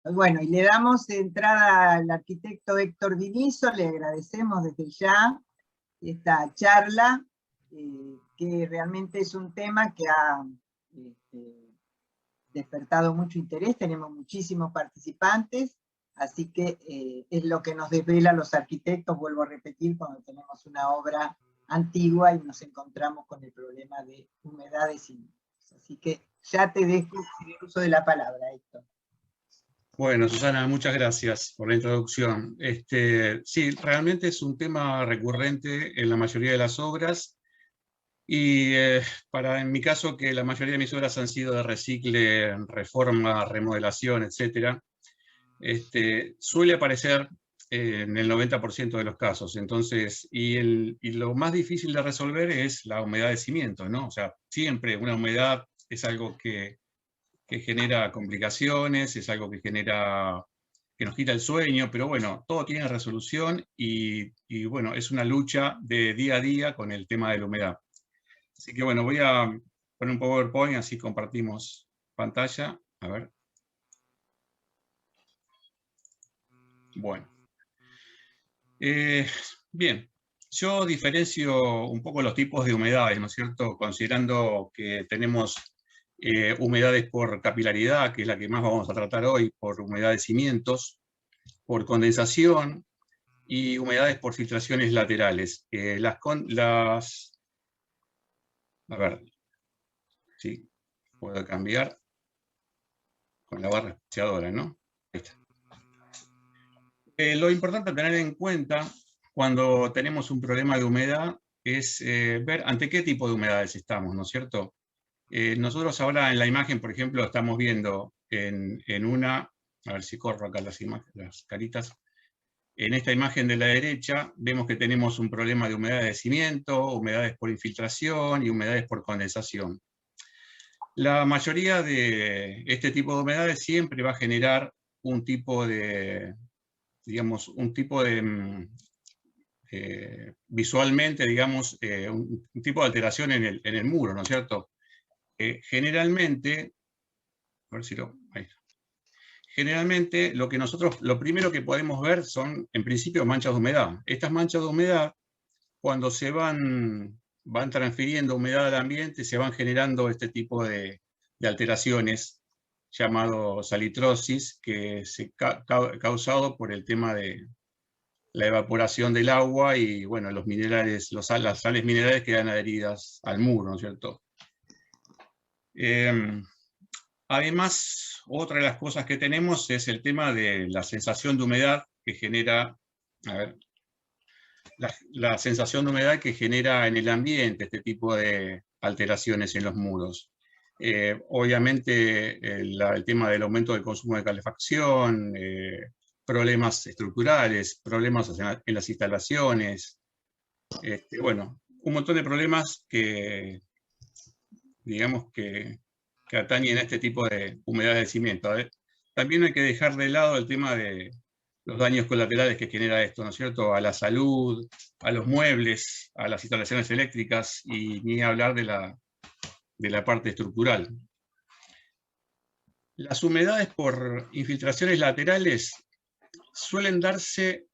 Bueno, y le damos entrada al arquitecto Héctor Dinizo, le agradecemos desde ya esta charla, que realmente es un tema que ha despertado mucho interés, tenemos muchísimos participantes, así que es lo que nos desvela a los arquitectos, vuelvo a repetir, cuando tenemos una obra antigua y nos encontramos con el problema de humedades y lluvias. Así que ya te dejo el uso de la palabra, Héctor. Bueno, Susana, muchas gracias por la introducción. Sí, realmente es un tema recurrente en la mayoría de las obras, y en mi caso, que la mayoría de mis obras han sido de recicle, reforma, remodelación, etc., suele aparecer en el 90% de los casos. Entonces, y lo más difícil de resolver es la humedad de cimiento, ¿no? O sea, siempre una humedad es algo que genera complicaciones, es algo que nos quita el sueño, pero bueno, todo tiene resolución, y bueno, es una lucha de día a día con el tema de la humedad. Así que bueno, voy a poner un PowerPoint, así compartimos pantalla. A ver. Bueno. Bien, yo diferencio un poco los tipos de humedades, ¿no es cierto? Considerando que tenemos humedades por capilaridad, que es la que más vamos a tratar hoy, por humedad de cimientos, por condensación, y humedades por filtraciones laterales. A ver, sí, puedo cambiar con la barra espaciadora, ¿no? Ahí está. Lo importante a tener en cuenta cuando tenemos un problema de humedad es ver ante qué tipo de humedades estamos, ¿no es cierto? Nosotros ahora en la imagen, por ejemplo, estamos viendo en una, a ver si corro acá las caritas. En esta imagen de la derecha vemos que tenemos un problema de humedad de cimiento, humedades por infiltración y humedades por condensación. La mayoría de este tipo de humedades siempre va a generar un tipo de, digamos, visualmente, digamos, un tipo de alteración en el muro, ¿no es cierto? Generalmente, a ver si ahí está. Generalmente lo primero que podemos ver son, en principio, manchas de humedad. Estas manchas de humedad, cuando se van transfiriendo humedad al ambiente, se van generando este tipo de alteraciones, llamado salitrosis, que se causado por el tema de la evaporación del agua y, bueno, los minerales, las sales minerales quedan adheridas al muro, ¿no es cierto? Además, otra de las cosas que tenemos es el tema de la sensación de humedad que genera, a ver, la sensación de humedad que genera en el ambiente este tipo de alteraciones en los muros. Obviamente el tema del aumento del consumo de calefacción, problemas estructurales, problemas en las instalaciones, bueno, un montón de problemas que, digamos, que atañen a este tipo de humedades de cimiento. También hay que dejar de lado el tema de los daños colaterales que genera esto, ¿no es cierto? A la salud, a los muebles, a las instalaciones eléctricas, y ni hablar de la parte estructural. Las humedades por infiltraciones laterales suelen darse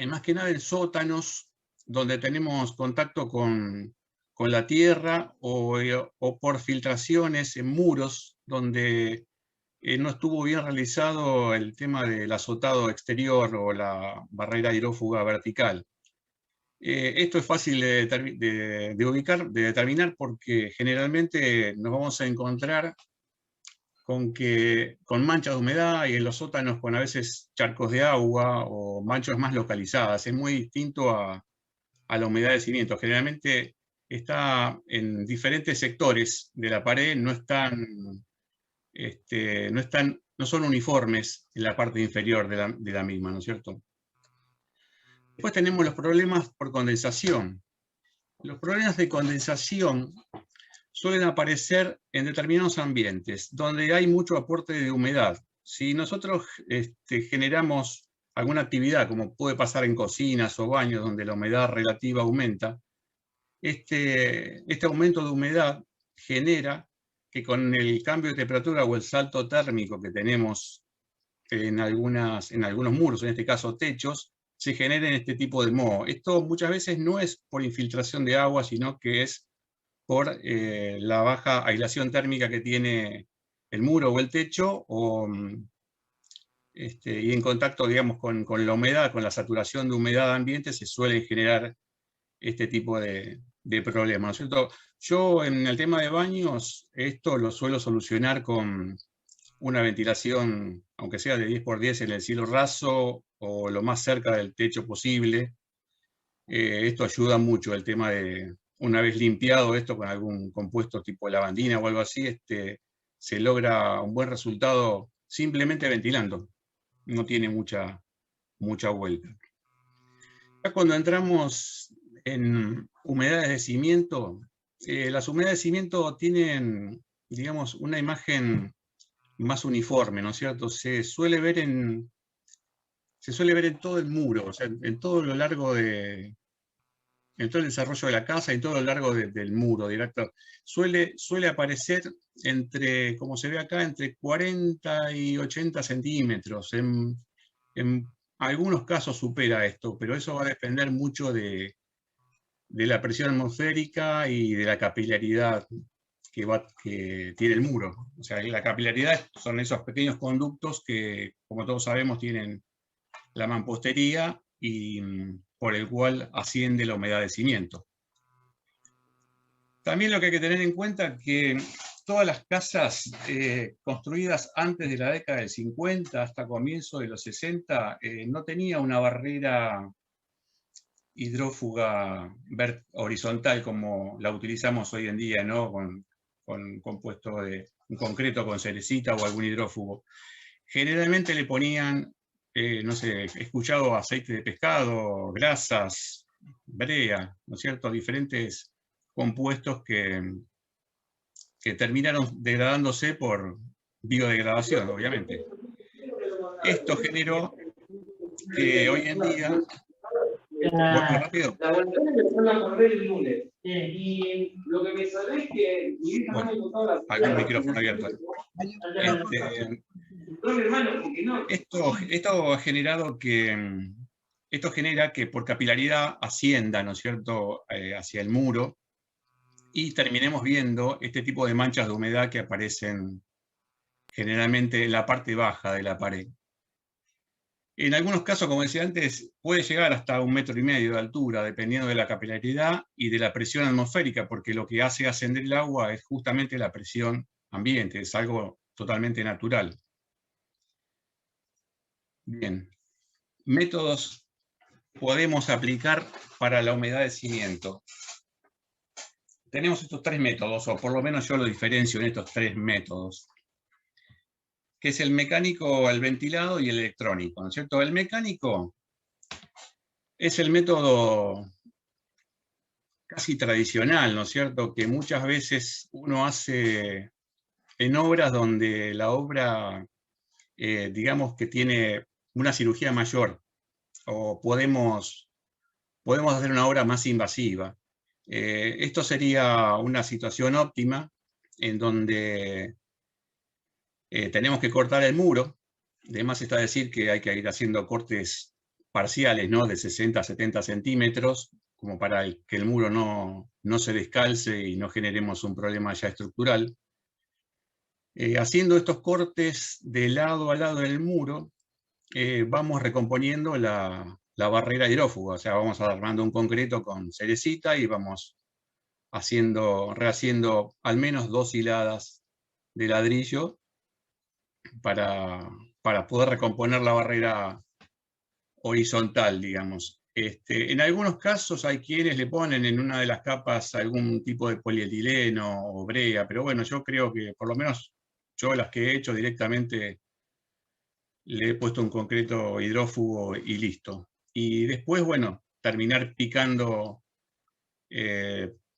más que nada en sótanos, donde tenemos contacto con la tierra, o por filtraciones en muros, donde no estuvo bien realizado el tema del azotado exterior o la barrera hidrófuga vertical. Esto es fácil de ubicar, de determinar, porque generalmente nos vamos a encontrar con manchas de humedad, y en los sótanos con a veces charcos de agua o manchas más localizadas. Es muy distinto a la humedad de cimiento. Generalmente está en diferentes sectores de la pared, no son uniformes en la parte inferior de la misma, ¿no es cierto? Después tenemos los problemas por condensación. Los problemas de condensación suelen aparecer en determinados ambientes donde hay mucho aporte de humedad. Si nosotros generamos alguna actividad, como puede pasar en cocinas o baños, donde la humedad relativa aumenta, este aumento de humedad genera que con el cambio de temperatura o el salto térmico que tenemos en algunos muros, en este caso techos, se generen este tipo de moho. Esto muchas veces no es por infiltración de agua, sino que es por la baja aislación térmica que tiene el muro o el techo, y en contacto, digamos, con la humedad, con la saturación de humedad ambiente, se suelen generar este tipo de problemas, ¿no es cierto? Yo en el tema de baños, esto lo suelo solucionar con una ventilación, aunque sea de 10×10 en el cielo raso o lo más cerca del techo posible. Esto ayuda mucho, el tema de, una vez limpiado esto con algún compuesto tipo lavandina o algo así, se logra un buen resultado simplemente ventilando. No tiene mucha vuelta. Ya cuando entramos en humedades de cimiento, las humedades de cimiento tienen, digamos, una imagen más uniforme, ¿no es cierto? Se suele ver en todo el muro, o sea, en todo lo largo en todo el desarrollo de la casa y todo lo largo del muro directo. Suele aparecer entre, como se ve acá, entre 40 y 80 centímetros. En algunos casos supera esto, pero eso va a depender mucho de la presión atmosférica y de la capilaridad que tiene el muro. O sea, la capilaridad son esos pequeños conductos que, como todos sabemos, tienen la mampostería y por el cual asciende la humedad de cimiento. También lo que hay que tener en cuenta es que todas las casas construidas antes de la década del 50 hasta comienzo de los 60 no tenía una barrera hidrófuga horizontal como la utilizamos hoy en día, ¿no? Con compuesto de un concreto con cerecita o algún hidrófugo. Generalmente le ponían, no sé, he escuchado aceite de pescado, grasas, brea, ¿no es cierto? Diferentes compuestos que terminaron degradándose por biodegradación, obviamente. Esto generó que hoy en día... Bueno, rápido. La cuestión es que se van a correr el lunes. Y lo que me sabés es que mi hija no me contaba la algún micrófono abierto. Esto ha generado que... Esto genera que por capilaridad ascienda, ¿no es cierto?, hacia el muro, y terminemos viendo este tipo de manchas de humedad que aparecen generalmente en la parte baja de la pared. En algunos casos, como decía antes, puede llegar hasta 1,5 metros de altura, dependiendo de la capilaridad y de la presión atmosférica, porque lo que hace ascender el agua es justamente la presión ambiente, es algo totalmente natural. Bien, métodos podemos aplicar para la humedad de cimiento. Tenemos estos 3 métodos, o por lo menos yo lo diferencio en estos 3 métodos, que es el mecánico, el ventilado y el electrónico, ¿no es cierto? El mecánico es el método casi tradicional, ¿no es cierto?, que muchas veces uno hace en obras donde la obra, digamos que tiene una cirugía mayor, o podemos hacer una obra más invasiva. Esto sería una situación óptima en donde tenemos que cortar el muro. Además está decir que hay que ir haciendo cortes parciales, ¿no?, de 60 a 70 centímetros, como para que el muro no se descalce y no generemos un problema ya estructural. Haciendo estos cortes de lado a lado del muro, vamos recomponiendo la barrera hidrófuga, o sea, vamos armando un concreto con cerecita y vamos rehaciendo al menos 2 hiladas de ladrillo para poder recomponer la barrera horizontal, digamos. En algunos casos hay quienes le ponen en una de las capas algún tipo de polietileno o brea, pero bueno, yo creo que por lo menos yo las que he hecho directamente le he puesto un concreto hidrófugo y listo. Y después, bueno, terminar picando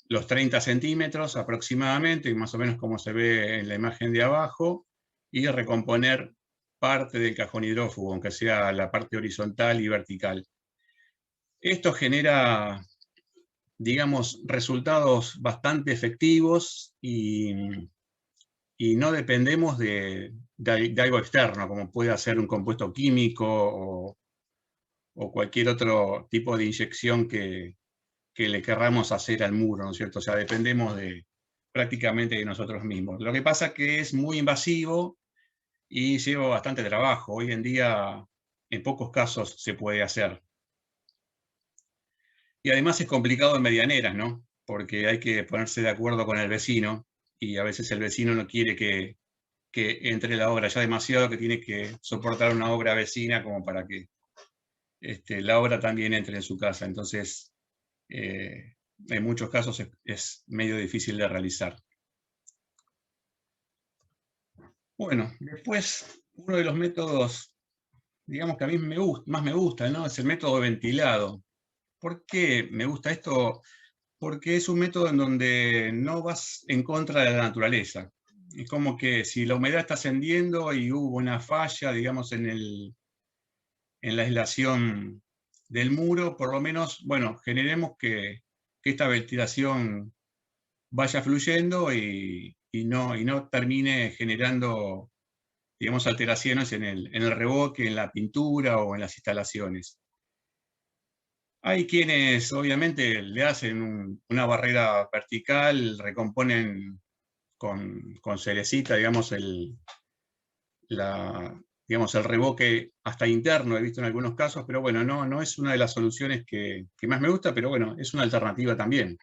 los 30 centímetros aproximadamente, más o menos como se ve en la imagen de abajo, y recomponer parte del cajón hidrófugo, aunque sea la parte horizontal y vertical. Esto genera, digamos, resultados bastante efectivos y y no dependemos de algo externo, como puede ser un compuesto químico o cualquier otro tipo de inyección que le querramos hacer al muro, ¿no es cierto? O sea, dependemos prácticamente de nosotros mismos. Lo que pasa es que es muy invasivo y lleva bastante trabajo. Hoy en día, en pocos casos se puede hacer. Y además es complicado en medianeras, ¿no? Porque hay que ponerse de acuerdo con el vecino y a veces el vecino no quiere que entre la obra ya demasiado, que tiene que soportar una obra vecina como para que la obra también entre en su casa. Entonces, en muchos casos es medio difícil de realizar. Bueno, después uno de los métodos, digamos que a mí más me gusta, ¿no? Es el método ventilado. ¿Por qué me gusta esto? Porque es un método en donde no vas en contra de la naturaleza. Es como que si la humedad está ascendiendo y hubo una falla, digamos, en la aislación del muro, por lo menos, bueno, generemos que esta ventilación vaya fluyendo y no termine generando, digamos, alteraciones en el revoque, en la pintura o en las instalaciones. Hay quienes obviamente le hacen una barrera vertical, recomponen con cerecita, digamos, digamos, el revoque hasta interno, he visto en algunos casos, pero bueno, no es una de las soluciones que más me gusta, pero bueno, es una alternativa también.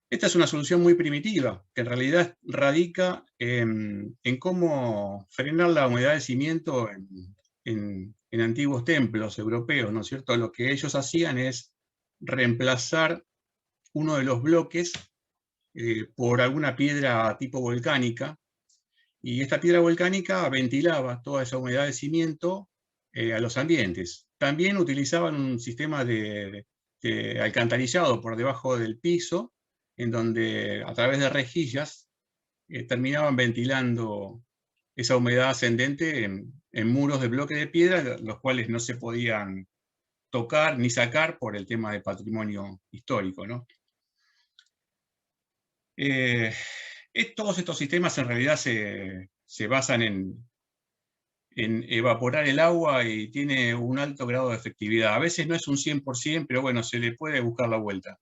Esta es una solución muy primitiva, que en realidad radica en cómo frenar la humedad del cimiento en antiguos templos europeos, ¿no es cierto? Lo que ellos hacían es reemplazar uno de los bloques por alguna piedra tipo volcánica, y esta piedra volcánica ventilaba toda esa humedad del cimiento a los ambientes. También utilizaban un sistema de alcantarillado por debajo del piso, en donde a través de rejillas terminaban ventilando esa humedad ascendente en muros de bloque de piedra, los cuales no se podían tocar ni sacar por el tema de patrimonio histórico, ¿no? Todos estos sistemas en realidad se basan en evaporar el agua y tiene un alto grado de efectividad. A veces no es un 100%, pero bueno, se le puede buscar la vuelta.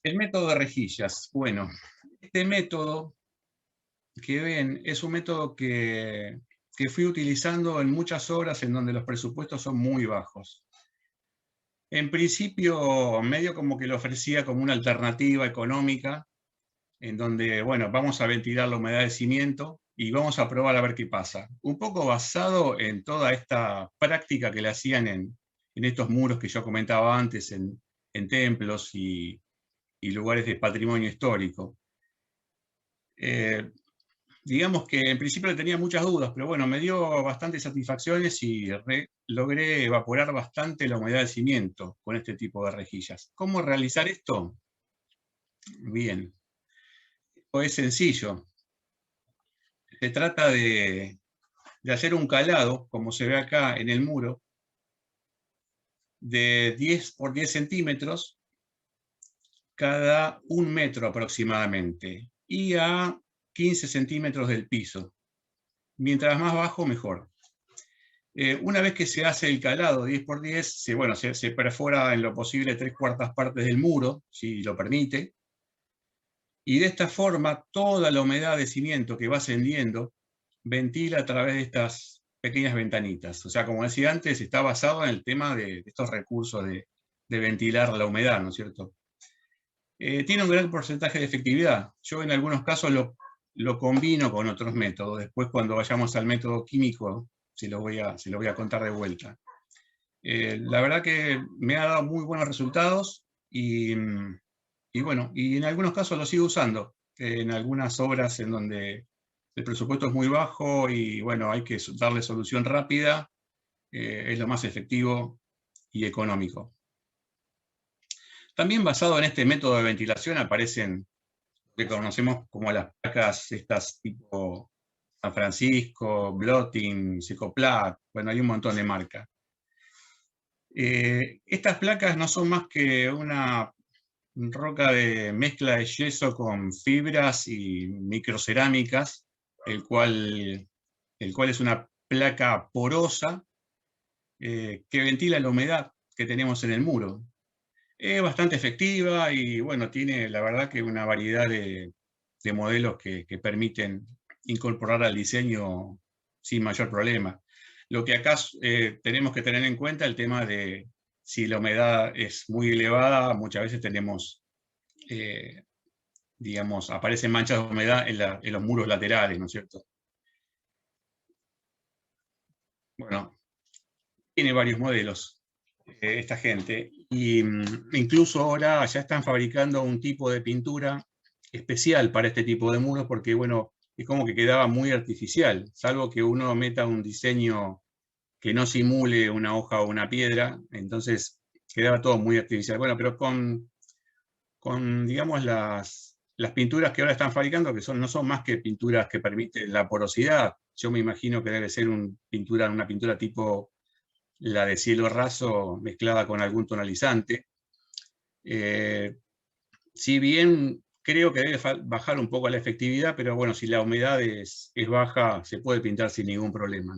El método de rejillas. Bueno, este método que ven es un método que fui utilizando en muchas obras en donde los presupuestos son muy bajos. En principio, medio como que lo ofrecía como una alternativa económica, en donde, bueno, vamos a ventilar la humedad del cimiento y vamos a probar a ver qué pasa. Un poco basado en toda esta práctica que le hacían en estos muros que yo comentaba antes, en templos y lugares de patrimonio histórico. Digamos que en principio tenía muchas dudas, pero bueno, me dio bastantes satisfacciones y logré evaporar bastante la humedad del cimiento con este tipo de rejillas. ¿Cómo realizar esto? Bien, es sencillo. Se trata de hacer un calado, como se ve acá en el muro, de 10 por 10 centímetros cada 1 metro aproximadamente, y a 15 centímetros del piso. Mientras más bajo, mejor. Una vez que se hace el calado 10 por 10, se perfora en lo posible 3/4 partes del muro, si lo permite, y de esta forma toda la humedad de cimiento que va ascendiendo ventila a través de estas pequeñas ventanitas. O sea, como decía antes, está basado en el tema de estos recursos de ventilar la humedad, ¿no es cierto? Tiene un gran porcentaje de efectividad. Yo en algunos casos lo combino con otros métodos. Después, cuando vayamos al método químico, se lo voy a contar de vuelta. La verdad que me ha dado muy buenos resultados y bueno, y en algunos casos lo sigo usando. En algunas obras en donde el presupuesto es muy bajo y bueno, hay que darle solución rápida, es lo más efectivo y económico. También basado en este método de ventilación aparecen lo que conocemos como las placas estas tipo San Francisco, Blotting, Secoplat, bueno, hay un montón de marcas. Estas placas no son más que una roca de mezcla de yeso con fibras y microcerámicas, el cual es una placa porosa que ventila la humedad que tenemos en el muro. Es bastante efectiva y bueno, tiene la verdad que una variedad de modelos que permiten incorporar al diseño sin mayor problema. Lo que acá tenemos que tener en cuenta el tema de si la humedad es muy elevada, muchas veces tenemos, digamos, aparecen manchas de humedad en los muros laterales, ¿no es cierto? Bueno, tiene varios modelos esta gente, y incluso ahora ya están fabricando un tipo de pintura especial para este tipo de muros, porque bueno, es como que quedaba muy artificial, salvo que uno meta un diseño que no simule una hoja o una piedra, entonces quedaba todo muy artificial. Bueno, pero con digamos, las pinturas que ahora están fabricando, que no son más que pinturas que permiten la porosidad, yo me imagino que debe ser una pintura tipo la de cielo raso mezclada con algún tonalizante. Si bien creo que debe bajar un poco la efectividad, pero bueno, si la humedad es baja, se puede pintar sin ningún problema.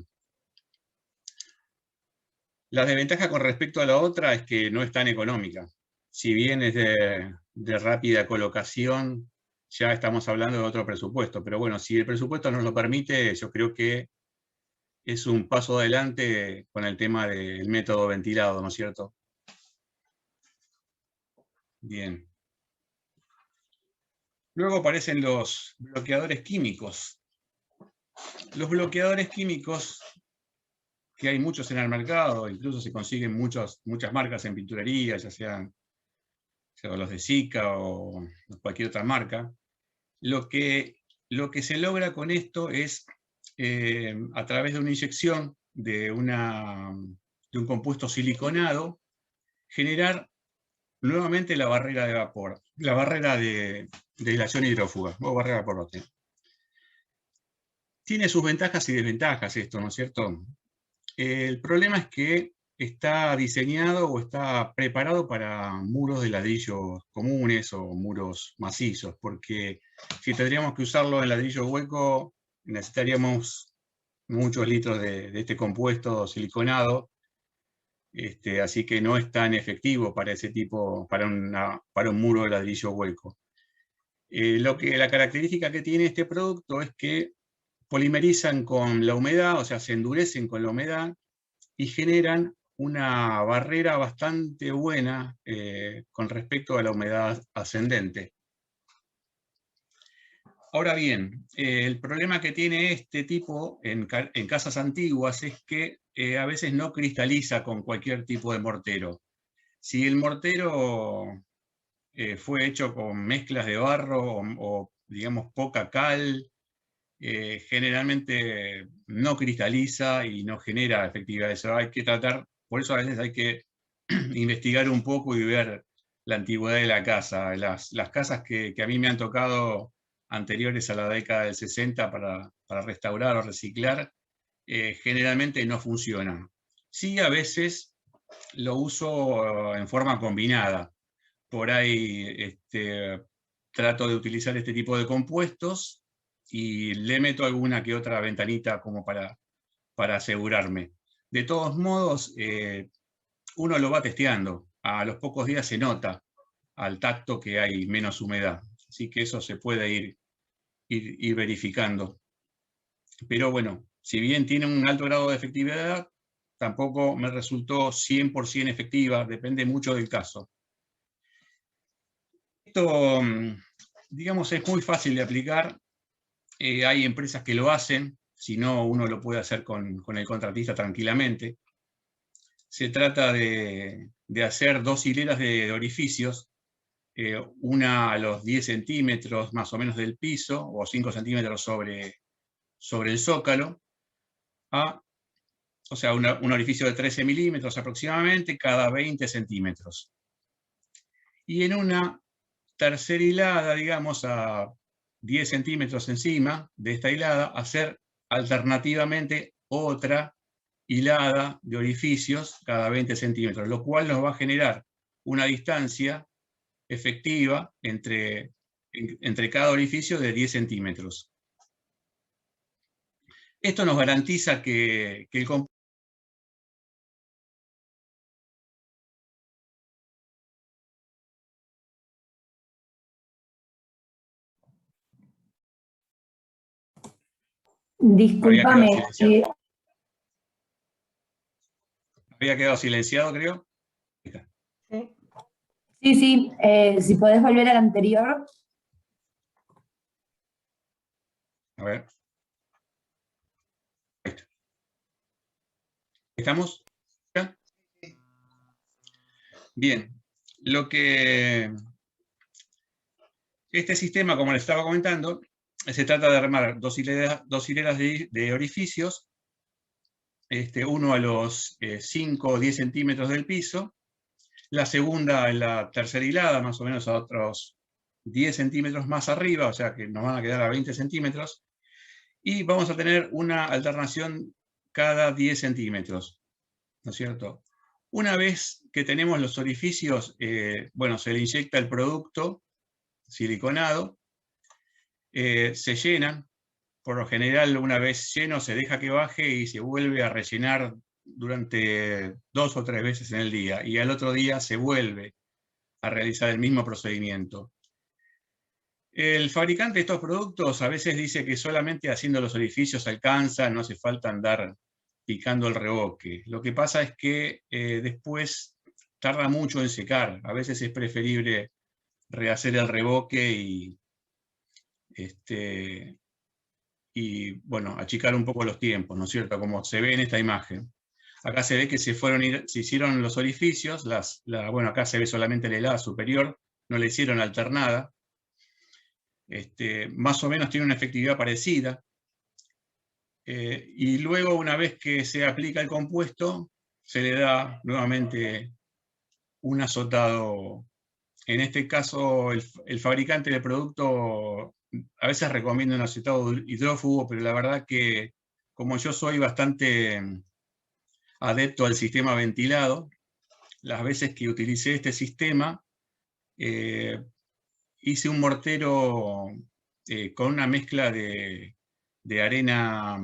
La desventaja con respecto a la otra es que no es tan económica. Si bien es de rápida colocación, ya estamos hablando de otro presupuesto. Pero bueno, si el presupuesto nos lo permite, yo creo que es un paso adelante con el tema del método ventilado, ¿no es cierto? Bien. Luego aparecen los bloqueadores químicos. Los bloqueadores químicos, que hay muchos en el mercado, incluso se consiguen muchas marcas en pinturería, ya sean los de Sika o cualquier otra marca. Lo que se logra con esto es, a través de una inyección de un compuesto siliconado, generar nuevamente la barrera de vapor, la barrera de dilatación hidrófuga, o barrera de vapor. Tiene sus ventajas y desventajas esto, ¿no es cierto? El problema es que está diseñado o está preparado para muros de ladrillo comunes o muros macizos, porque si tendríamos que usarlo en ladrillo hueco, necesitaríamos muchos litros de este compuesto siliconado, así que no es tan efectivo para ese tipo, para un muro de ladrillo hueco. La característica que tiene este producto es que polimerizan con la humedad, o sea, se endurecen con la humedad y generan una barrera bastante buena con respecto a la humedad ascendente. Ahora bien, el problema que tiene este tipo en casas antiguas es que a veces no cristaliza con cualquier tipo de mortero. Si el mortero fue hecho con mezclas de barro o digamos, poca cal, generalmente no cristaliza y no genera efectividad. Eso hay que tratar, por eso a veces hay que investigar un poco y ver la antigüedad de la casa. Las casas que a mí me han tocado anteriores a la década del 60 para restaurar o reciclar, generalmente no funcionan. Sí, a veces lo uso en forma combinada. Por ahí trato de utilizar este tipo de compuestos y le meto alguna que otra ventanita como para asegurarme. De todos modos, uno lo va testeando. A los pocos días se nota al tacto que hay menos humedad. Así que eso se puede ir verificando. Pero bueno, si bien tiene un alto grado de efectividad, tampoco me resultó 100% efectiva, depende mucho del caso. Esto, digamos, es muy fácil de aplicar. Hay empresas que lo hacen, si no, uno lo puede hacer con el contratista tranquilamente. Se trata de hacer 2 hileras de orificios, una a los 10 centímetros más o menos del piso, o 5 centímetros sobre el zócalo, o sea, un orificio de 13 milímetros aproximadamente, cada 20 centímetros. Y en una tercera hilada, digamos, a 10 centímetros encima de esta hilada, hacer alternativamente otra hilada de orificios cada 20 centímetros, lo cual nos va a generar una distancia efectiva entre cada orificio de 10 centímetros. Esto nos garantiza que el compuesto Discúlpame. había quedado silenciado, creo. Sí, si podés volver al anterior. A ver. Ahí está. ¿Estamos? ¿Ya? Bien. Este sistema, como les estaba comentando, se trata de armar dos hileras de orificios, uno a los 5 o 10 centímetros del piso, la segunda en la tercera hilada, más o menos a otros 10 centímetros más arriba, o sea que nos van a quedar a 20 centímetros, y vamos a tener una alternación cada 10 centímetros, ¿no es cierto? Una vez que tenemos los orificios, bueno, se le inyecta el producto siliconado, se llenan, por lo general una vez lleno se deja que baje y se vuelve a rellenar durante 2 o 3 veces en el día, y al otro día se vuelve a realizar el mismo procedimiento. El fabricante de estos productos a veces dice que solamente haciendo los orificios alcanza, no hace falta andar picando el reboque. Lo que pasa es que después tarda mucho en secar. A veces es preferible rehacer el reboque y bueno, achicar un poco los tiempos, ¿no es cierto? Como se ve en esta imagen. Acá se ve que se hicieron los orificios, bueno, acá se ve solamente la hilada superior, no la hicieron alternada. Más o menos tiene una efectividad parecida. Y luego, una vez que se aplica el compuesto, se le da nuevamente un azotado. En este caso, el fabricante del producto a veces recomienda un azotado hidrófugo, pero la verdad que, como yo soy bastante adepto al sistema ventilado, las veces que utilicé este sistema, hice un mortero con una mezcla de arena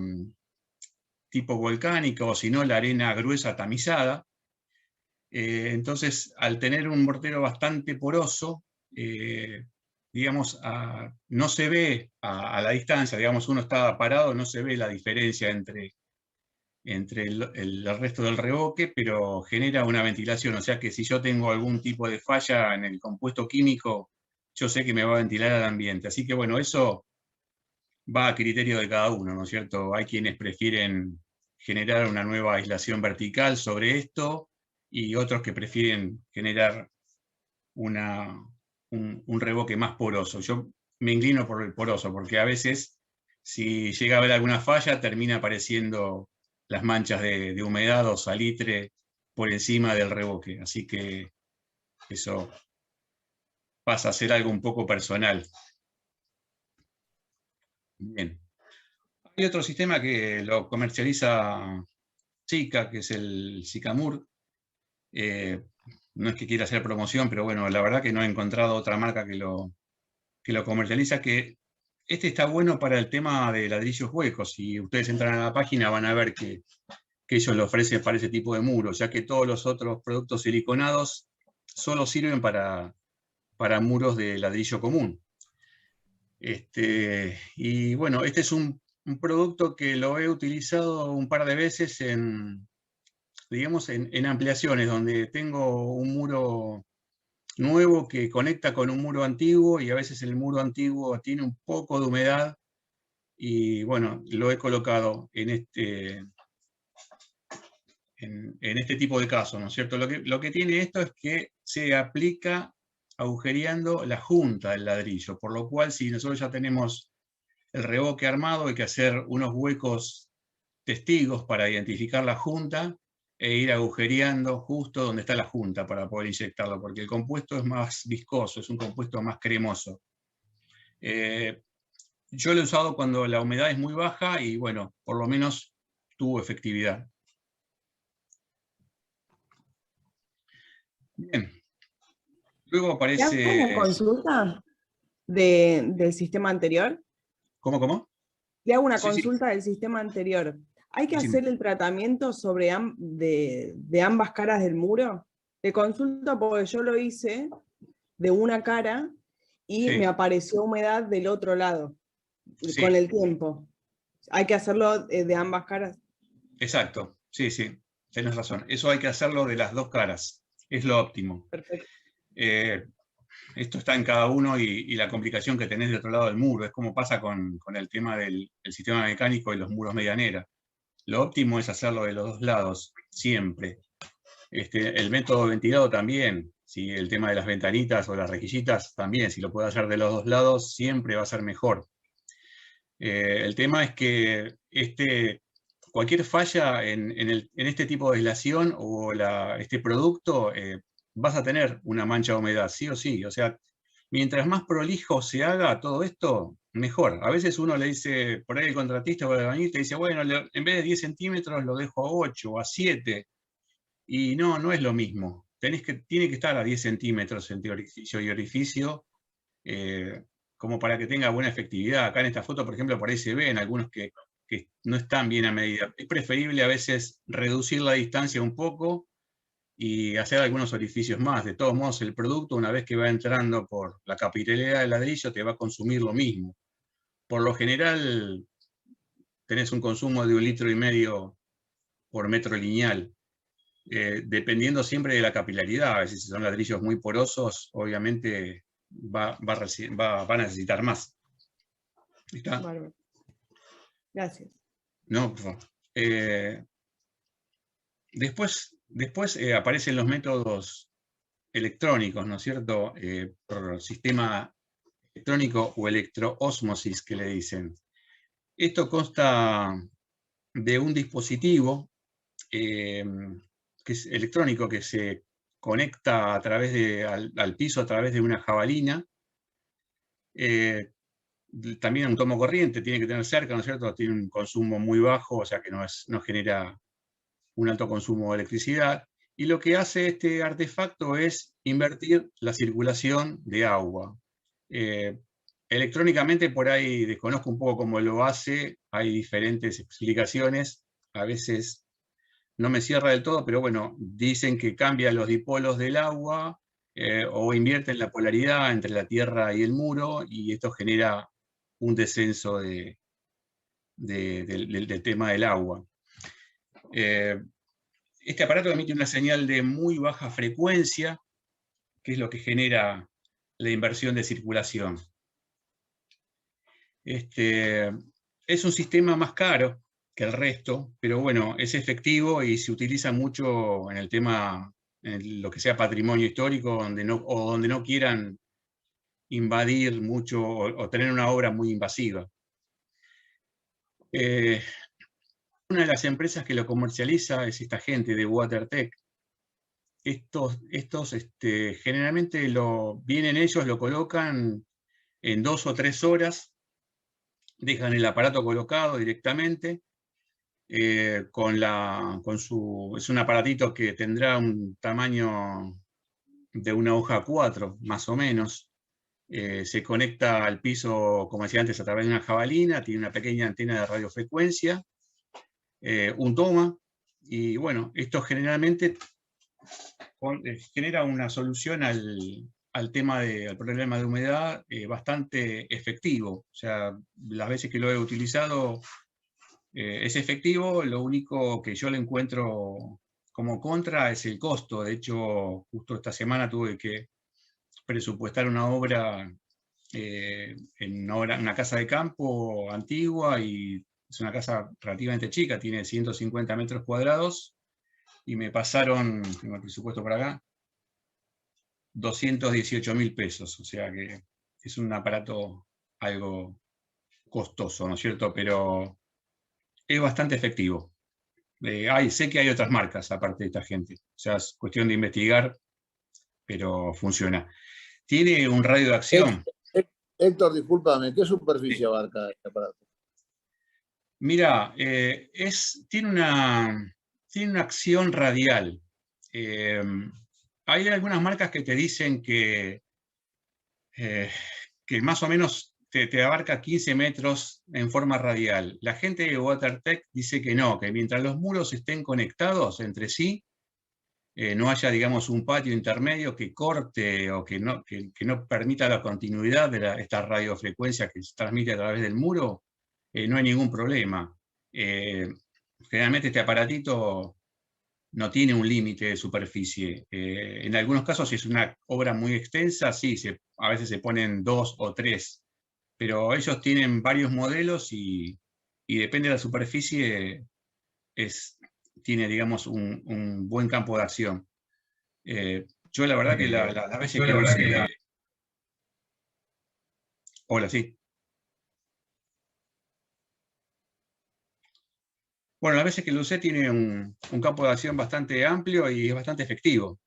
tipo volcánica, o si no, la arena gruesa tamizada. Entonces, al tener un mortero bastante poroso, digamos, no se ve a la distancia, digamos, uno está parado, no se ve la diferencia entre el resto del reboque, pero genera una ventilación, o sea que si yo tengo algún tipo de falla en el compuesto químico, yo sé que me va a ventilar al ambiente. Así que bueno, eso va a criterio de cada uno, ¿no es cierto? Hay quienes prefieren generar una nueva aislación vertical sobre esto, y otros que prefieren generar un reboque más poroso. Yo me inclino por el poroso, porque a veces, si llega a haber alguna falla, termina apareciendo las manchas de humedad o salitre por encima del reboque. Así que eso pasa a ser algo un poco personal. Bien. Hay otro sistema que lo comercializa Sika, que es el Sycamore. No es que quiera hacer promoción, pero bueno, la verdad que no he encontrado otra marca que lo comercializa, que este está bueno para el tema de ladrillos huecos. Si ustedes entran a la página van a ver que ellos lo ofrecen para ese tipo de muros, ya que todos los otros productos siliconados solo sirven para muros de ladrillo común. Y bueno, este es un producto que lo he utilizado un par de veces digamos, en ampliaciones, donde tengo un muro nuevo que conecta con un muro antiguo, y a veces el muro antiguo tiene un poco de humedad, y bueno, lo he colocado en este tipo de casos, ¿no es cierto? Lo que tiene esto es que se aplica agujereando la junta del ladrillo, por lo cual si nosotros ya tenemos el reboque armado, hay que hacer unos huecos testigos para identificar la junta e ir agujereando justo donde está la junta para poder inyectarlo, porque el compuesto es más viscoso, es un compuesto más cremoso. Yo lo he usado cuando la humedad es muy baja y bueno, por lo menos tuvo efectividad. Bien. Luego ¿Te hago una aparece... consulta del sistema anterior? ¿Cómo? Te hago una Sí, sí, consulta del sistema anterior. ¿Hay que decime. hacer el tratamiento sobre de ambas caras del muro? Te consulto porque yo lo hice de una cara y Sí, me apareció humedad del otro lado con sí, el tiempo. ¿Hay que hacerlo de ambas caras? exacto. Sí, sí, tenés razón. Eso hay que hacerlo de las dos caras. Es lo óptimo. Perfecto. Esto está en cada uno y la complicación que tenés de otro lado del muro. Es como pasa con el tema del sistema mecánico y los muros medianera. Lo óptimo es hacerlo de los dos lados, siempre. El método ventilado también, si el tema de las ventanitas o las rejillitas también, si lo puede hacer de los dos lados, siempre va a ser mejor. El tema es que cualquier falla en este tipo de aislación o este producto, vas a tener una mancha de humedad, sí o sí. O sea, mientras más prolijo se haga todo esto, mejor. A veces uno le dice, por ahí el contratista o el albañil te dice, bueno, en vez de 10 centímetros lo dejo a 8 o a 7. Y no es lo mismo. Tiene que estar a 10 centímetros entre orificio y orificio, como para que tenga buena efectividad. Acá en esta foto, por ejemplo, por ahí se ven algunos que no están bien a medida. Es preferible a veces reducir la distancia un poco y hacer algunos orificios más. De todos modos, el producto, una vez que va entrando por la capilaridad del ladrillo, te va a consumir lo mismo. Por lo general, tenés un consumo de 1,5 litros por metro lineal. Dependiendo siempre de la capilaridad. A veces si son ladrillos muy porosos, obviamente va a necesitar más. ¿Está? Bárbaro. Gracias. No, por favor. Después aparecen los métodos electrónicos, ¿no es cierto? Por sistema electrónico o electroósmosis, que le dicen. Esto consta de un dispositivo que es electrónico, que se conecta al piso a través de una jabalina. También un tomo corriente tiene que tener cerca, ¿no es cierto? Tiene un consumo muy bajo, o sea que no genera un alto consumo de electricidad. Y lo que hace este artefacto es invertir la circulación de agua. Electrónicamente por ahí desconozco un poco cómo lo hace, hay diferentes explicaciones, a veces no me cierra del todo, pero bueno, dicen que cambia los dipolos del agua o invierten la polaridad entre la tierra y el muro, y esto genera un descenso del tema del agua. Este aparato emite una señal de muy baja frecuencia, que es lo que genera la inversión de circulación. Es un sistema más caro que el resto, pero bueno, es efectivo y se utiliza mucho en el tema, en lo que sea patrimonio histórico, donde no quieran invadir mucho o tener una obra muy invasiva. Una de las empresas que lo comercializa es esta gente de WaterTech. Estos generalmente vienen ellos, lo colocan en 2 o 3 horas, dejan el aparato colocado directamente, es un aparatito que tendrá un tamaño de una hoja 4, más o menos. Se conecta al piso, como decía antes, a través de una jabalina, tiene una pequeña antena de radiofrecuencia, un toma, y bueno, esto generalmente genera una solución al problema de humedad bastante efectivo. O sea, las veces que lo he utilizado es efectivo. Lo único que yo le encuentro como contra es el costo. De hecho, justo esta semana tuve que presupuestar una obra en una casa de campo antigua, y es una casa relativamente chica, tiene 150 metros cuadrados, y me pasaron, tengo el presupuesto por acá, 218.000 pesos, o sea que es un aparato algo costoso, ¿no es cierto? Pero es bastante efectivo. Sé que hay otras marcas aparte de esta gente, o sea, es cuestión de investigar, pero funciona. Tiene un radio de acción. Héctor, discúlpame, ¿qué superficie Sí. abarca este aparato? Mira, tiene una acción radial. hay algunas marcas que te dicen que más o menos te abarca 15 metros en forma radial. La gente de WaterTech dice que no, que mientras los muros estén conectados entre sí, no haya, digamos, un patio intermedio que corte o que no permita la continuidad de esta radiofrecuencia que se transmite a través del muro, no hay ningún problema. Generalmente este aparatito no tiene un límite de superficie. En algunos casos, si es una obra muy extensa, sí, a veces se ponen 2 o 3, pero ellos tienen varios modelos y depende de la superficie, tiene, digamos, un buen campo de acción. Yo la verdad que las veces que usé... Hola, sí. Bueno, las veces que lo usé tiene un campo de acción bastante amplio y es bastante efectivo.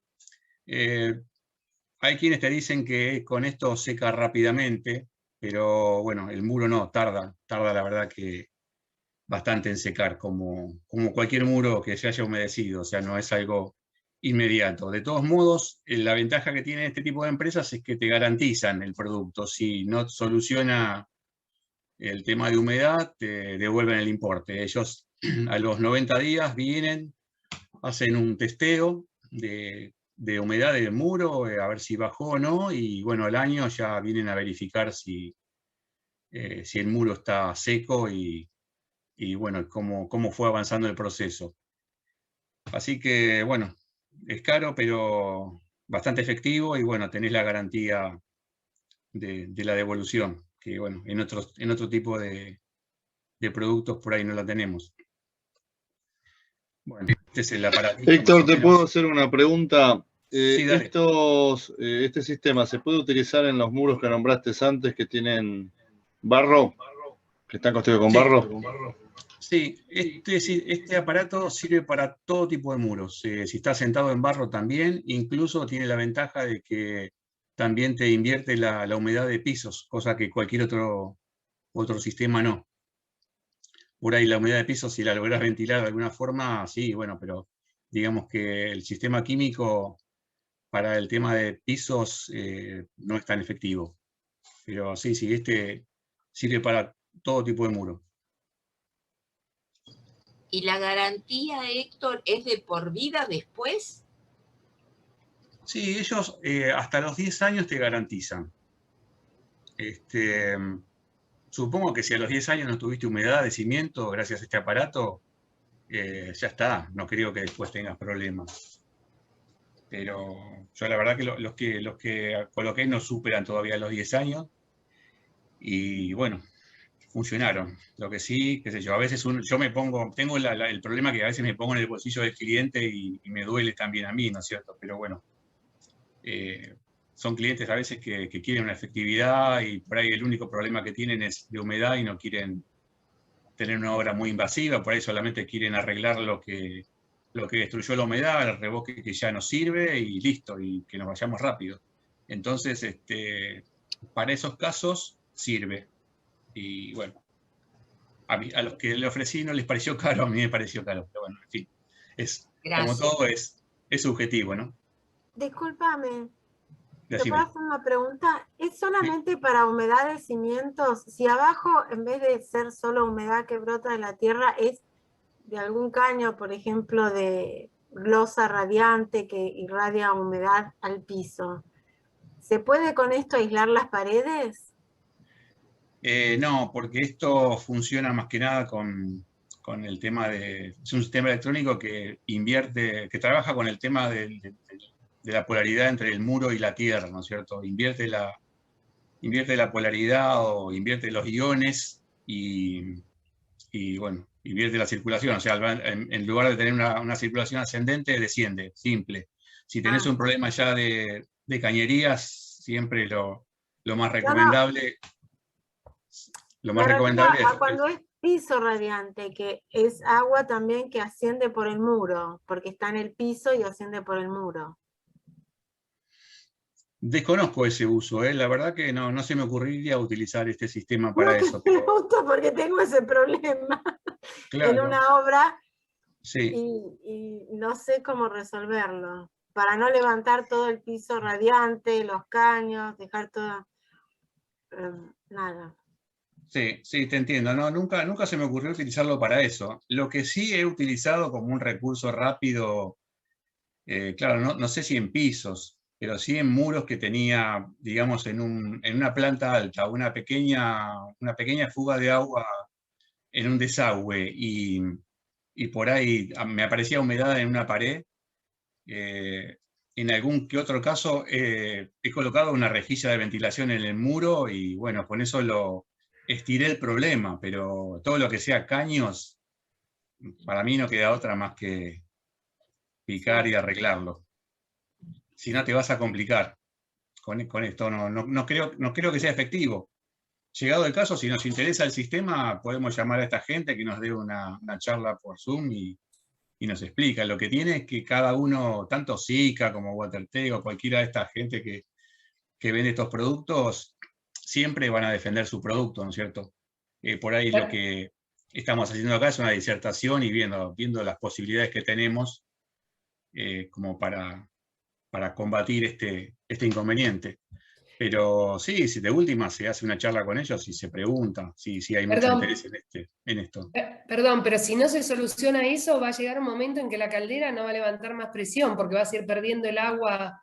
Hay quienes te dicen que con esto seca rápidamente, pero bueno, el muro no, tarda la verdad que bastante en secar, como cualquier muro que se haya humedecido, o sea, no es algo inmediato. De todos modos, la ventaja que tiene este tipo de empresas es que te garantizan el producto. Si no soluciona el tema de humedad, te devuelven el importe. Ellos a los 90 días vienen, hacen un testeo de humedad del muro, a ver si bajó o no, y bueno, al año ya vienen a verificar si el muro está seco y bueno, cómo fue avanzando el proceso. Así que, bueno, es caro, pero bastante efectivo y bueno, tenés la garantía de la devolución, que bueno, en otro tipo de productos por ahí no la tenemos. Bueno, este es el aparatito. Héctor, ¿te puedo hacer una pregunta? Sí, dale. Este sistema, ¿se puede utilizar en los muros que nombraste antes que tienen barro? ¿Que están construidos con barro? Sí, este aparato sirve para todo tipo de muros. Si estás sentado en barro también, incluso tiene la ventaja de que también te invierte la humedad de pisos, cosa que cualquier otro sistema no. Por ahí la humedad de pisos, si la lográs ventilar de alguna forma, sí, bueno, pero digamos que el sistema químico para el tema de pisos no es tan efectivo. Pero sí, este sirve para todo tipo de muro. ¿Y la garantía, Héctor, es de por vida después? Sí, ellos hasta los 10 años te garantizan. Supongo que si a los 10 años no tuviste humedad de cimiento gracias a este aparato, ya está, no creo que después tengas problemas. Pero yo la verdad que los que coloqué no superan todavía los 10 años y bueno, funcionaron. Lo que sí, qué sé yo, a veces yo me pongo, tengo el problema que a veces me pongo en el bolsillo del cliente y me duele también a mí, ¿no es cierto? Pero bueno, son clientes a veces que quieren una efectividad y por ahí el único problema que tienen es de humedad y no quieren tener una obra muy invasiva, por ahí solamente quieren arreglar lo que destruyó la humedad, el revoque que ya no sirve y listo, y que nos vayamos rápido. Entonces, para esos casos sirve. Y bueno, a los que le ofrecí no les pareció caro, a mí me pareció caro, pero bueno, en fin, como todo es subjetivo, ¿no? Discúlpame, ¿te Decime. puedo hacer una pregunta? ¿Es solamente para humedad de cimientos? Si abajo, en vez de ser solo humedad que brota de la tierra, es de algún caño, por ejemplo, de losa radiante que irradia humedad al piso, ¿se puede con esto aislar las paredes? No, porque esto funciona más que nada con el tema es un sistema electrónico que trabaja con el tema de la polaridad entre el muro y la tierra, ¿no es cierto? Invierte la polaridad o invierte los iones y bueno, invierte la circulación. O sea, en lugar de tener una circulación ascendente, desciende, simple. Si tenés un problema ya de cañerías, siempre lo más recomendable... Lo más recomendable es... Cuando es piso radiante, que es agua también que asciende por el muro, porque está en el piso y asciende por el muro. Desconozco ese uso, la verdad que no se me ocurriría utilizar este sistema para eso. Me pregunto porque tengo ese problema claro. en una obra sí. y no sé cómo resolverlo. para no levantar todo el piso radiante, los caños, dejar todo, nada. Sí, sí, te entiendo. No, nunca se me ocurrió utilizarlo para eso. Lo que sí he utilizado como un recurso rápido, claro, no sé si en pisos, pero sí en muros que tenía, digamos, en una planta alta, una pequeña fuga de agua en un desagüe y por ahí me aparecía humedad en una pared. En algún que otro caso he colocado una rejilla de ventilación en el muro y bueno, con eso lo estiré el problema, pero todo lo que sea caños, para mí no queda otra más que picar y arreglarlo. Si no te vas a complicar con esto, no creo que sea efectivo. Llegado el caso, si nos interesa el sistema, podemos llamar a esta gente que nos dé una charla por Zoom y nos explica. Lo que tiene es que cada uno, tanto Zika como WaterTech o cualquiera de esta gente que vende estos productos, siempre van a defender su producto, ¿no es cierto? Por ahí lo que estamos haciendo acá es una disertación y viendo las posibilidades que tenemos como para combatir este inconveniente. Pero sí, si de última se hace una charla con ellos y se pregunta si hay mucho interés en esto. Perdón, pero si no se soluciona eso, va a llegar un momento en que la caldera no va a levantar más presión, porque va a seguir perdiendo el agua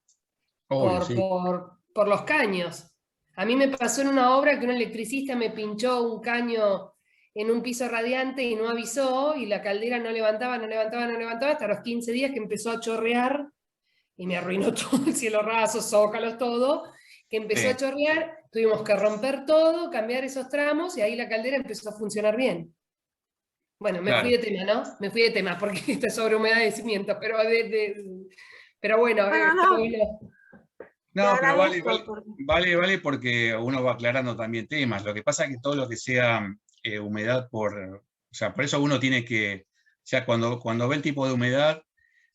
por los caños. A mí me pasó en una obra que un electricista me pinchó un caño en un piso radiante y no avisó, y la caldera no levantaba, hasta los 15 días que empezó a chorrear, y me arruinó todo el cielo raso, zócalos, todo, que empezó a chorrear, tuvimos que romper todo, cambiar esos tramos, y ahí la caldera empezó a funcionar bien. Bueno, me fui de tema, ¿no? Me fui de tema, porque esto es sobre humedad de cimientos, pero bueno. No, pero vale porque uno va aclarando también temas. Lo que pasa es que todo lo que sea humedad o sea, por eso uno tiene que, o sea, cuando ve el tipo de humedad,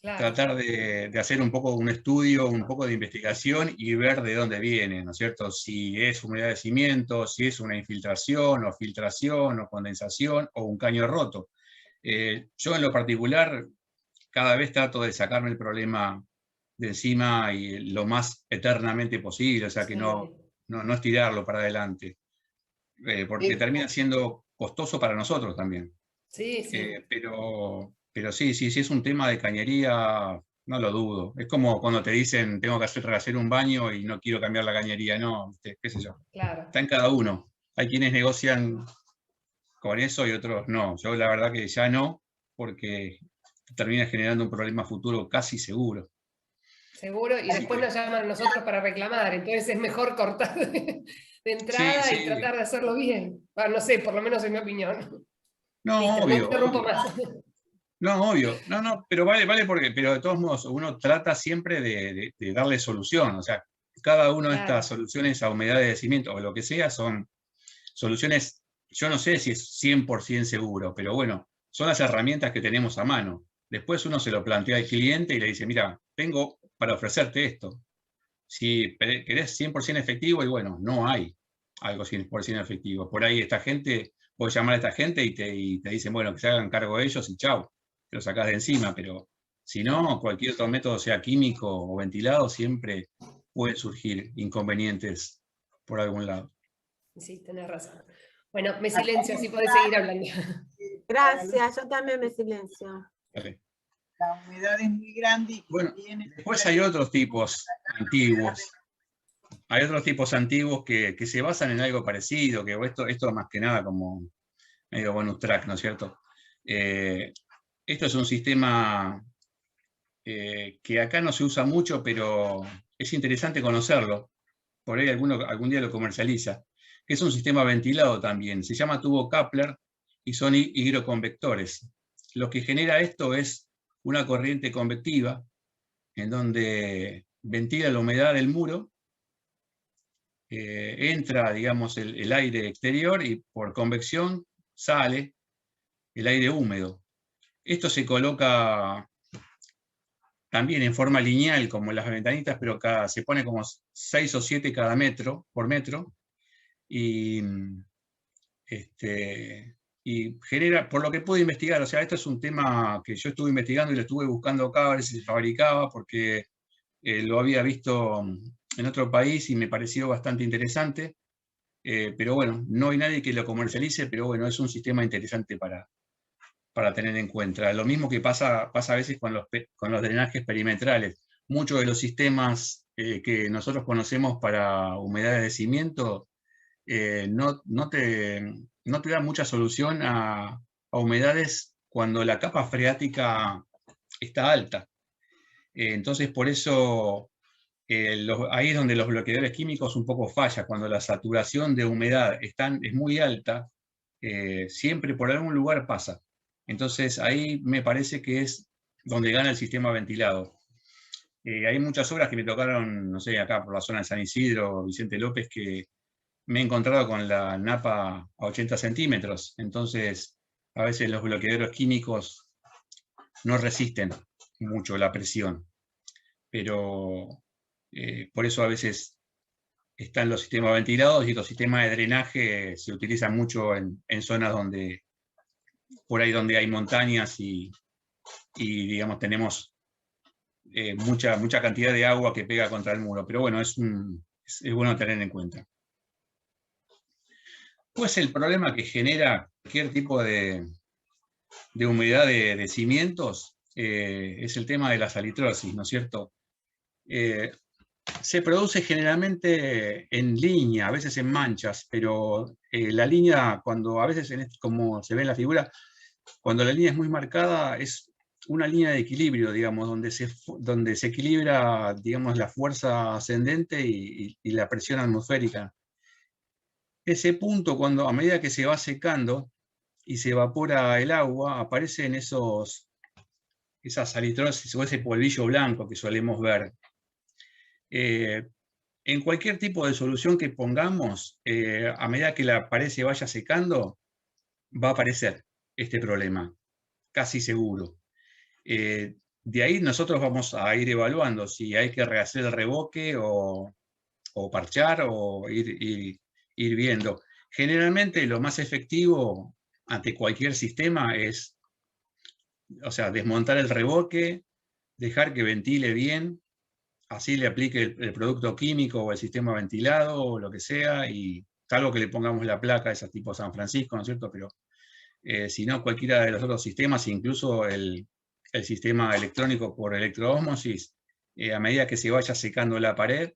claro, tratar de hacer un poco un estudio, un poco de investigación y ver de dónde viene, ¿no es cierto? Si es humedad de cimiento, si es una infiltración o filtración o condensación o un caño roto. Yo en lo particular cada vez trato de sacarme el problema de encima y lo más eternamente posible, o sea que no estirarlo para adelante, porque termina siendo costoso para nosotros también. Sí. Pero sí, es un tema de cañería, no lo dudo. Es como cuando te dicen, tengo que hacer un baño y no quiero cambiar la cañería, no, qué sé yo. Claro. Está en cada uno. Hay quienes negocian con eso y otros no. Yo la verdad que ya no, porque termina generando un problema futuro casi seguro. Seguro, y después nos llaman a nosotros para reclamar, entonces es mejor cortar de entrada y tratar de hacerlo bien. Bueno, no sé, por lo menos en mi opinión. No, obvio. No interrumpo más. No, obvio. No, pero vale pero de todos modos uno trata siempre de darle solución. O sea, cada una de estas soluciones a humedad de cimiento o lo que sea son soluciones, yo no sé si es 100% seguro, pero bueno, son las herramientas que tenemos a mano. Después uno se lo plantea al cliente y le dice, mira, tengo para ofrecerte esto. Si querés 100% efectivo, y bueno, no hay algo 100% efectivo. Por ahí esta gente, puedes llamar a esta gente y te dicen, bueno, que se hagan cargo de ellos y chau, te lo sacás de encima, pero si no, cualquier otro método, sea químico o ventilado, siempre pueden surgir inconvenientes por algún lado. Sí, tenés razón. Bueno, me silencio, así podés seguir hablando. Gracias, yo también me silencio. Okay. La humedad es muy grande. Y bueno, después hay otros tipos antiguos. Hay otros tipos antiguos que se basan en algo parecido, que esto más que nada como medio bonus track, ¿no es cierto? Esto es un sistema que acá no se usa mucho, pero es interesante conocerlo. Por ahí algún día lo comercializa. Que es un sistema ventilado también. Se llama tubo Kapler y son higroconvectores. Lo que genera esto es una corriente convectiva en donde ventila la humedad del muro, entra, digamos, el aire exterior y por convección sale el aire húmedo. Esto se coloca también en forma lineal, como las ventanitas, pero se pone como 6 o 7 cada por metro, y genera, por lo que pude investigar, o sea, esto es un tema que yo estuve investigando y lo estuve buscando acá a ver si se fabricaba, porque Lo había visto en otro país y me pareció bastante interesante, pero bueno, no hay nadie que lo comercialice, pero bueno, es un sistema interesante para tener en cuenta. Lo mismo que pasa a veces con los drenajes perimetrales. Muchos de los sistemas que nosotros conocemos para humedades de cimiento no te da mucha solución a humedades cuando la capa freática está alta. Entonces, por eso ahí es donde los bloqueadores químicos un poco fallan. Cuando la saturación de humedad es muy alta, siempre por algún lugar pasa. Entonces, ahí me parece que es donde gana el sistema ventilado. Hay muchas obras que me tocaron, no sé, acá por la zona de San Isidro, Vicente López, que me he encontrado con la napa a 80 centímetros. Entonces, a veces los bloqueadores químicos no resisten mucho la presión. Pero por eso a veces están los sistemas ventilados y los sistemas de drenaje se utilizan mucho en zonas por ahí donde hay montañas y digamos, tenemos mucha cantidad de agua que pega contra el muro. Pero bueno, es bueno tener en cuenta. Pues el problema que genera cualquier tipo de humedad de cimientos es el tema de la salitrosis, ¿no es cierto? Se produce generalmente en línea, a veces en manchas, pero la línea, cuando a veces, como se ve en la figura, cuando la línea es muy marcada, es una línea de equilibrio, digamos, donde se equilibra, digamos, la fuerza ascendente y la presión atmosférica. Ese punto, a medida que se va secando y se evapora el agua, aparecen esas salitrosis o ese polvillo blanco que solemos ver. En cualquier tipo de solución que pongamos, a medida que la pared se vaya secando, va a aparecer este problema, casi seguro. De ahí nosotros vamos a ir evaluando si hay que rehacer el revoque o parchar o ir viendo. Generalmente lo más efectivo ante cualquier sistema es, desmontar el revoque, dejar que ventile bien, así le aplique el producto químico o el sistema ventilado o lo que sea, y salvo que le pongamos la placa, esa tipo San Francisco, ¿no es cierto? Pero si no, cualquiera de los otros sistemas, incluso el sistema electrónico por electroósmosis, a medida que se vaya secando la pared,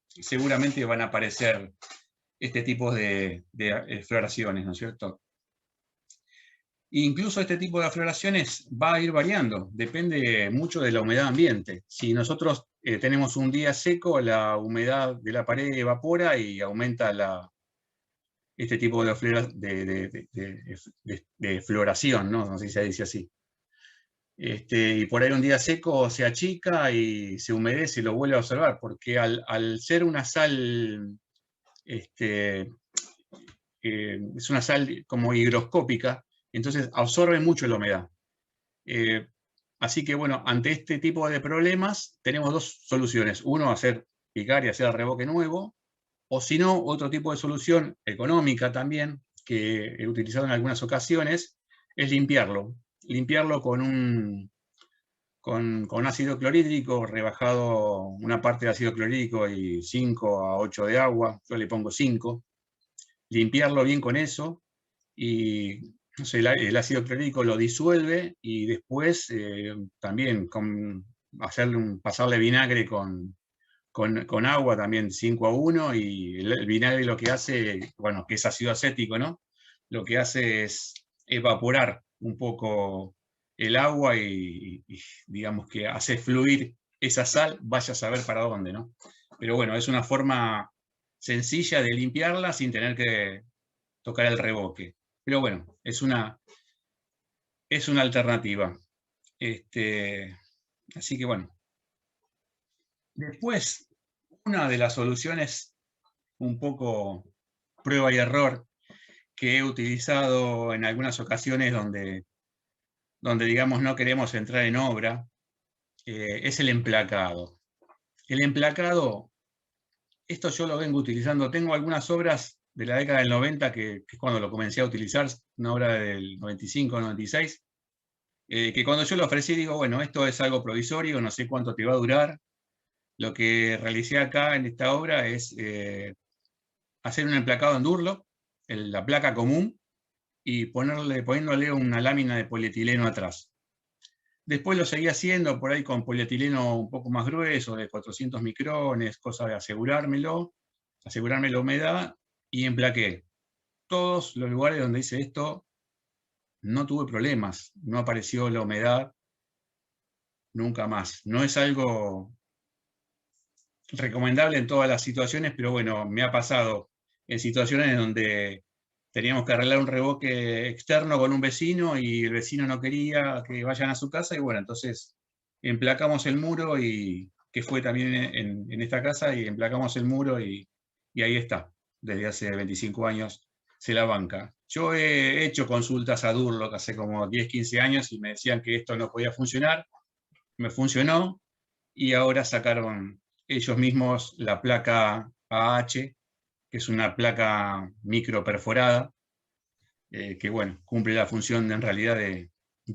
seguramente van a aparecer este tipo de floraciones, ¿no es cierto? Incluso este tipo de afloraciones va a ir variando, depende mucho de la humedad ambiente. Si nosotros tenemos un día seco, la humedad de la pared evapora y aumenta este tipo de floración, ¿no? No sé si se dice así. Y por ahí un día seco se achica y se humedece y lo vuelve a observar, porque al ser una sal, es una sal como higroscópica, entonces absorbe mucho la humedad. Así que bueno, ante este tipo de problemas tenemos dos soluciones. Uno, picar y hacer el revoque nuevo, o si no, otro tipo de solución económica también, que he utilizado en algunas ocasiones, es limpiarlo. Limpiarlo con ácido clorhídrico, rebajado una parte de ácido clorhídrico y 5 a 8 de agua, yo le pongo 5. Limpiarlo bien con eso y no sé, el ácido clorhídrico lo disuelve y después también pasarle vinagre con agua también 5-1, y el vinagre lo que hace, bueno, que es ácido acético, ¿no? Lo que hace es evaporar un poco el agua y digamos que hace fluir esa sal, vaya a saber para dónde, ¿no? Pero bueno, es una forma sencilla de limpiarla sin tener que tocar el revoque. Pero bueno, es una alternativa. Así que bueno. Después, una de las soluciones un poco prueba y error que he utilizado en algunas ocasiones donde digamos no queremos entrar en obra, es el emplacado. El emplacado, esto yo lo vengo utilizando, tengo algunas obras de la década del 90, que es cuando lo comencé a utilizar, una obra del 95, 96, que cuando yo lo ofrecí digo, bueno, esto es algo provisorio, no sé cuánto te va a durar. Lo que realicé acá en esta obra es hacer un emplacado en Durlock, la placa común, y poniéndole una lámina de polietileno atrás. Después lo seguí haciendo por ahí con polietileno un poco más grueso, de 400 micrones, cosa de asegurarme la humedad, y emplaqué. Todos los lugares donde hice esto no tuve problemas, no apareció la humedad nunca más. No es algo recomendable en todas las situaciones, pero bueno, me ha pasado en situaciones donde teníamos que arreglar un revoque externo con un vecino y el vecino no quería que vayan a su casa, y bueno, entonces emplacamos el muro, y que fue también en esta casa, y emplacamos el muro y ahí está, desde hace 25 años se la banca. Yo he hecho consultas a Durlock hace como 10, 15 años y me decían que esto no podía funcionar, me funcionó, y ahora sacaron ellos mismos la placa AH, que es una placa micro perforada, que bueno, cumple la función en realidad de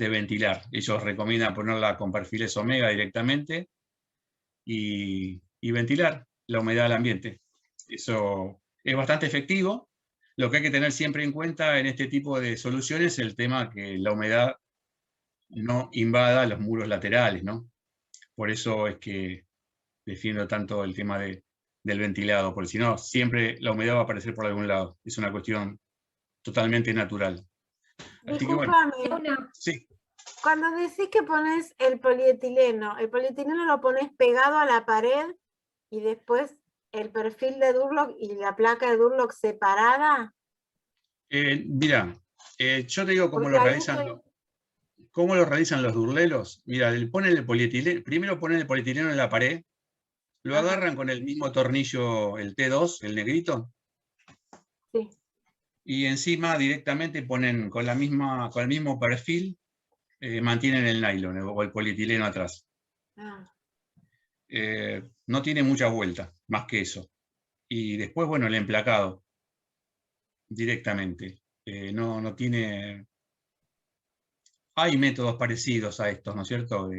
ventilar. Ellos recomiendan ponerla con perfiles omega directamente y ventilar la humedad al ambiente. Eso es bastante efectivo. Lo que hay que tener siempre en cuenta en este tipo de soluciones es el tema que la humedad no invada los muros laterales, ¿no? Por eso es que defiendo tanto el tema del ventilado, porque si no, siempre la humedad va a aparecer por algún lado. Es una cuestión totalmente natural. Así que bueno, sí. Cuando decís que pones el polietileno lo pones pegado a la pared y después el perfil de Durlock y la placa de Durlock separada. Mira, yo te digo cómo lo realizan los durlelos. Mira, primero ponen el polietileno en la pared, lo agarran con el mismo tornillo, el T2, el negrito. Sí. Y encima directamente ponen con el mismo perfil, mantienen el nylon o el polietileno atrás. No tiene mucha vuelta, más que eso. Y después, bueno, el emplacado, directamente. No tiene... Hay métodos parecidos a estos, ¿no es cierto?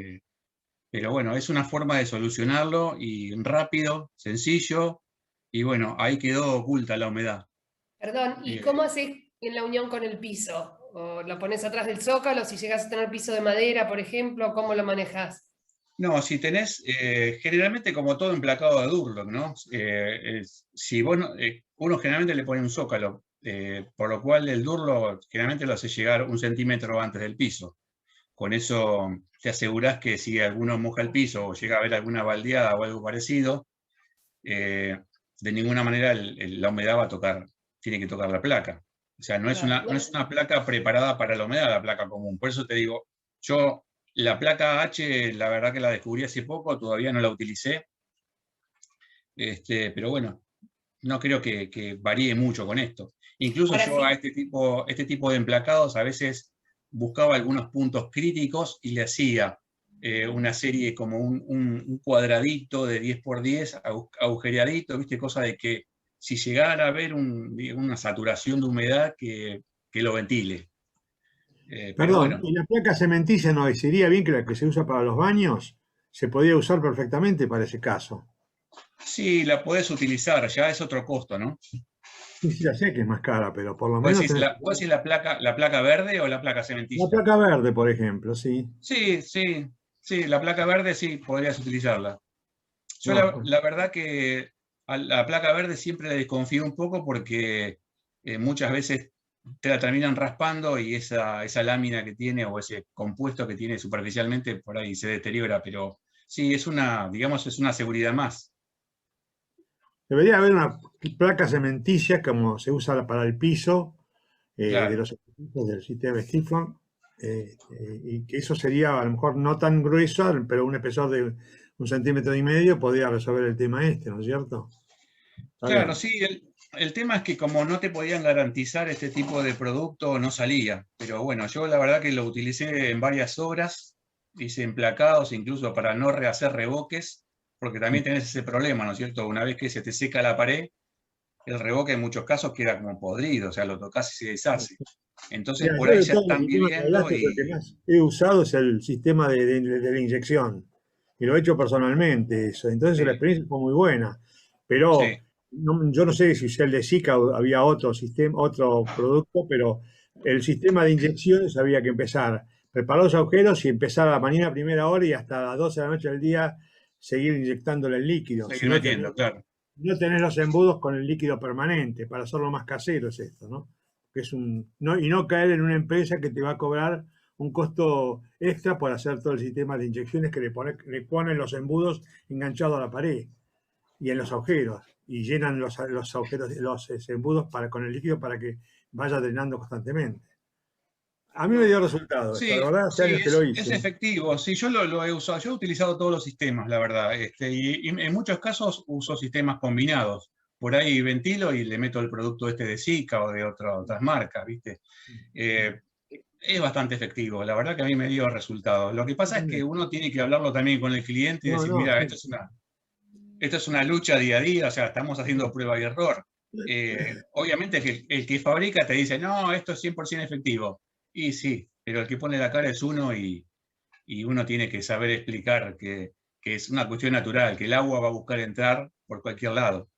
Pero bueno, es una forma de solucionarlo, y rápido, sencillo, y bueno, ahí quedó oculta la humedad. Perdón, ¿y cómo haces en la unión con el piso? ¿O lo pones atrás del zócalo? Si llegas a tener piso de madera, por ejemplo, ¿cómo lo manejas? No, si tenés, generalmente como todo emplacado de Durlock, ¿no? Si vos uno generalmente le pone un zócalo, por lo cual el Durlock generalmente lo hace llegar 1 centímetro antes del piso. Con eso te asegurás que si alguno moja el piso o llega a haber alguna baldeada o algo parecido, de ninguna manera la humedad va a tocar, tiene que tocar la placa. O sea, no es una placa preparada para la humedad, la placa común. Por eso te digo, yo la placa H, la verdad que la descubrí hace poco, todavía no la utilicé. Pero bueno, no creo que varíe mucho con esto. Incluso ahora yo sí, a este tipo de emplacados a veces buscaba algunos puntos críticos y le hacía una serie como un cuadradito de 10 por 10, agujereadito, ¿viste? Cosa de que si llegara a haber una saturación de humedad, que lo ventile. Perdón, bueno. ¿y la placa cementilla no sería bien que la que se usa para los baños se podía usar perfectamente para ese caso? Sí, la podés utilizar, ya es otro costo, ¿no? Sí, ya sé que es más cara, pero por lo ¿Vos menos... decís la placa verde o la placa cementilla? La placa verde, por ejemplo, sí. Sí, la placa verde sí, podrías utilizarla. Yo la verdad que a la placa verde siempre le desconfío un poco, porque muchas veces te la terminan raspando y esa lámina que tiene, o ese compuesto que tiene superficialmente, por ahí se deteriora, pero sí, digamos, es una seguridad más. Debería haber una placa cementilla como se usa para el piso de los equipos del sistema Stiflon, y que eso sería a lo mejor no tan grueso, pero un espesor de 1,5 centímetros podría resolver el tema ¿no es cierto? Claro, sí, el tema es que como no te podían garantizar este tipo de producto, no salía. Pero bueno, yo la verdad que lo utilicé en varias obras, hice emplacados incluso para no rehacer revoques, porque también tenés ese problema, ¿no es cierto? Una vez que se te seca la pared, el reboque en muchos casos queda como podrido, o sea, lo tocas y se deshace. Entonces, Mira, por yo ahí de ya todo están el sistema que viviendo hablaste, y... lo que más he usado es el sistema de la inyección. Y lo he hecho personalmente eso. Entonces Sí. la experiencia fue muy buena. Pero Sí. yo no sé si usé el de Zika o había otro sistema, otro producto, pero el sistema de inyecciones había que empezar, preparar los agujeros y empezar a la mañana a primera hora y hasta las 12 de la noche del día seguir inyectándole el líquido. Seguir Si no metiendo, claro. no tenés los embudos con el líquido permanente, para hacerlo más casero es esto, ¿no? Que es y no caer en una empresa que te va a cobrar un costo extra por hacer todo el sistema de inyecciones que le ponen los embudos enganchados a la pared y en los agujeros, y llenan los agujeros, los embudos con el líquido para que vaya drenando constantemente. A mí me dio resultado esto, Sí, la verdad, hace sí, años que lo es hice. efectivo. Sí, yo lo he usado. Yo he utilizado todos los sistemas, la verdad. Y en muchos casos uso sistemas combinados. Por ahí ventilo y le meto el producto de Zika o de otras marcas, ¿viste? Es bastante efectivo. La verdad que a mí me dio resultado. Lo que pasa es que uno tiene que hablarlo también con el cliente y decir, mira, esto es una lucha día a día, o sea, estamos haciendo prueba y error. Obviamente que el que fabrica te dice, no, esto es 100% efectivo. Y sí, pero el que pone la cara es uno y uno tiene que saber explicar que es una cuestión natural, que el agua va a buscar entrar por cualquier lado.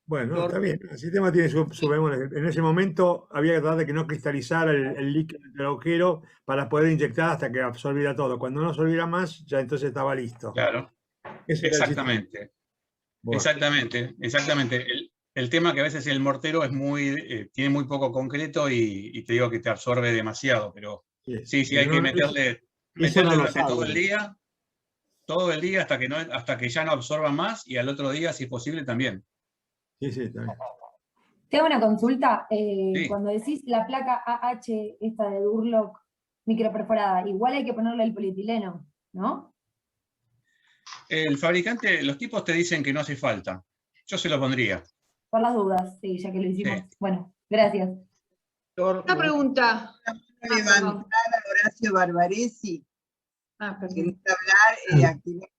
Bueno, está bien. El sistema tiene su bemoles. En ese momento había que tratar de que no cristalizara el líquido del agujero para poder inyectar hasta que absorbiera todo. Cuando no absorbiera más, ya entonces estaba listo. Claro, Ese era el sistema. exactamente. Bueno. Exactamente. El tema que a veces el mortero es tiene muy poco concreto y te digo que te absorbe demasiado, pero sí, hay que meterle durante todo el día hasta que ya no absorba más y al otro día, si es posible, también. Sí, está bien. Te hago una consulta. Sí. Cuando decís la placa AH, esta de Durlock, microperforada, igual hay que ponerle el polietileno, ¿no? El fabricante, los tipos te dicen que no hace falta. Yo se lo pondría. Por las dudas, sí, ya que lo hicimos. Sí. Bueno, gracias. Una pregunta. Levantada, Horacio Barbaresi. Perdón. ¿Querés hablar? Activar